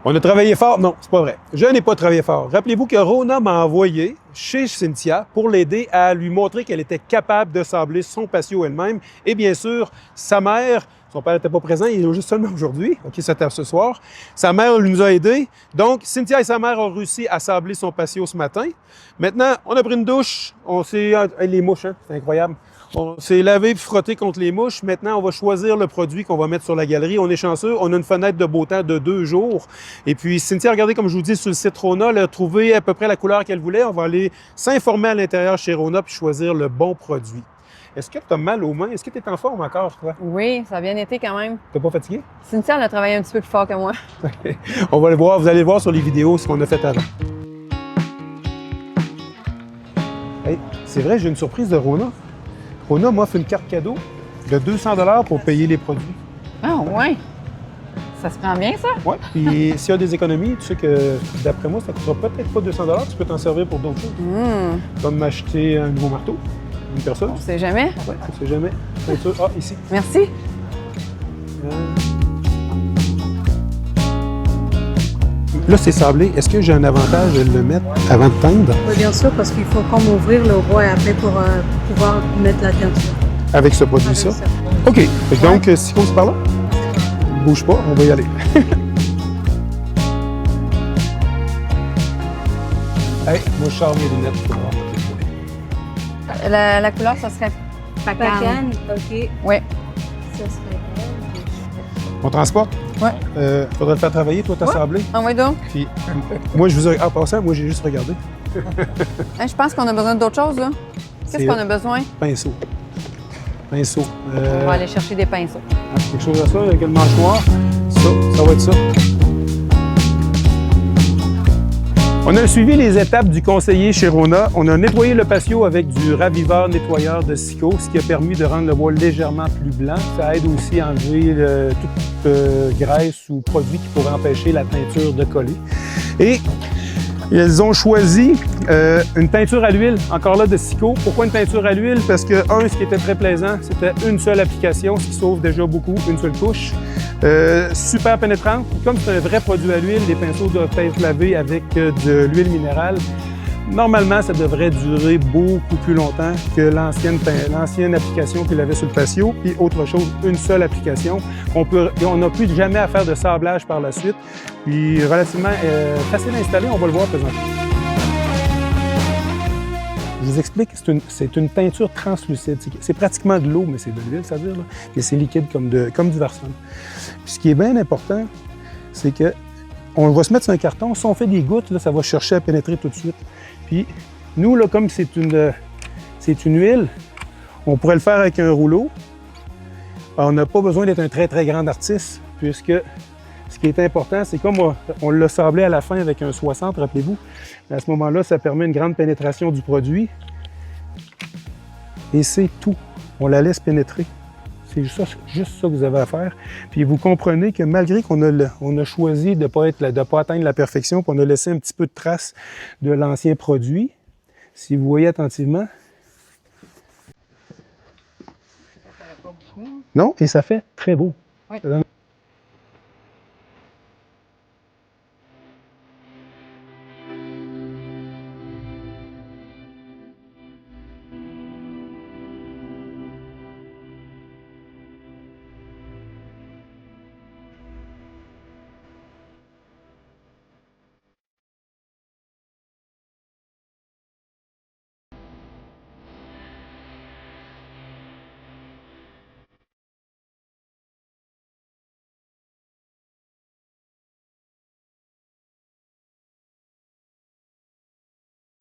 On a travaillé fort? Non, c'est pas vrai. Je n'ai pas travaillé fort. Rappelez-vous que Rona m'a envoyé chez Cynthia pour l'aider à lui montrer qu'elle était capable de sabler son patio elle-même. Et bien sûr, sa mère, son père n'était pas présent, il est juste seulement aujourd'hui, OK, c'était ce soir. Sa mère nous a aidés. Donc, Cynthia et sa mère ont réussi à sabler son patio ce matin. Maintenant, on a pris une douche, on s'est... les mouches, hein, c'est incroyable. On s'est lavé et frotté contre les mouches. Maintenant, on va choisir le produit qu'on va mettre sur la galerie. On est chanceux. On a une fenêtre de beau temps de 2 jours. Et puis, Cynthia, regardez, comme je vous dis, sur le site Rona, elle a trouvé à peu près la couleur qu'elle voulait. On va aller s'informer à l'intérieur chez Rona puis choisir le bon produit. Est-ce que tu as mal aux mains? Est-ce que tu es en forme encore, toi? Oui, ça a bien été quand même. T'es pas fatigué? Cynthia, elle a travaillé un petit peu plus fort que moi. On va le voir. Vous allez le voir sur les vidéos, ce qu'on a fait avant. Hey, c'est vrai, j'ai une surprise de Rona. Rona m'offre une carte cadeau de 200 $ pour payer les produits. Ah, ouais. Ça se prend bien, ça? Oui, puis s'il y a des économies, tu sais que d'après moi, ça ne coûtera peut-être pas 200 $, tu peux t'en servir pour d'autres choses. Comme m'acheter un nouveau marteau, une personne. On sait jamais. Oui, on sait jamais. Ah, ici. Merci. Là, c'est sablé. Est-ce que j'ai un avantage de le mettre avant de teindre? Oui, bien sûr, parce qu'il faut comme ouvrir le roi après pour pouvoir mettre la teinture. Avec ce produit-là? Avec ça. OK. Donc, si on se parle là, bouge pas, on va y aller. Hey, moi, je sors mes lunettes pour voir. La couleur, ça serait pacane. Pacane, OK. Oui. Ça serait elle. On transporte? Oui. Faudrait le faire travailler, toi, t'as Ouais. sablé. Ah oui, donc. Puis, moi, je vous ai... En passant, moi, j'ai juste regardé. Hein, je pense qu'on a besoin d'autre chose, là. Qu'est-ce C'est- qu'on a besoin? Pinceau. Pinceau. On va aller chercher des pinceaux. Quelque chose à ça, avec le mâchoire. Ça va être ça. On a suivi les étapes du conseiller chez Rona. On a nettoyé le patio avec du raviveur nettoyeur de Sico, ce qui a permis de rendre le bois légèrement plus blanc. Ça aide aussi à enlever toute graisse ou produit qui pourrait empêcher la teinture de coller. Et ils ont choisi une teinture à l'huile, encore là de Sico. Pourquoi une teinture à l'huile? Parce que, ce qui était très plaisant, c'était une seule application, ce qui sauve déjà beaucoup, une seule couche. Super pénétrante. Comme c'est un vrai produit à l'huile, les pinceaux doivent être lavés avec de l'huile minérale. Normalement, ça devrait durer beaucoup plus longtemps que l'ancienne application qu'il avait sur le patio. Puis autre chose, une seule application. On n'a plus jamais à faire de sablage par la suite. Puis relativement facile à installer, on va le voir présentement. Je vous explique, c'est une teinture translucide. C'est pratiquement de l'eau, mais c'est de l'huile, ça veut dire. Là. Mais c'est liquide comme du Varsone. Puis ce qui est bien important, c'est que on va se mettre sur un carton. Si on fait des gouttes, là, ça va chercher à pénétrer tout de suite. Puis nous, là, comme c'est une huile, on pourrait le faire avec un rouleau. Alors, on n'a pas besoin d'être un très, très grand artiste, puisque ce qui est important, c'est comme on l'a sablé à la fin avec un 60, rappelez-vous. À ce moment-là, ça permet une grande pénétration du produit. Et c'est tout. On la laisse pénétrer. C'est juste ça que vous avez à faire. Puis vous comprenez que malgré qu'on a choisi de ne pas atteindre la perfection, puis on a laissé un petit peu de traces de l'ancien produit, si vous voyez attentivement. Non, et ça fait très beau. Oui. Ça donne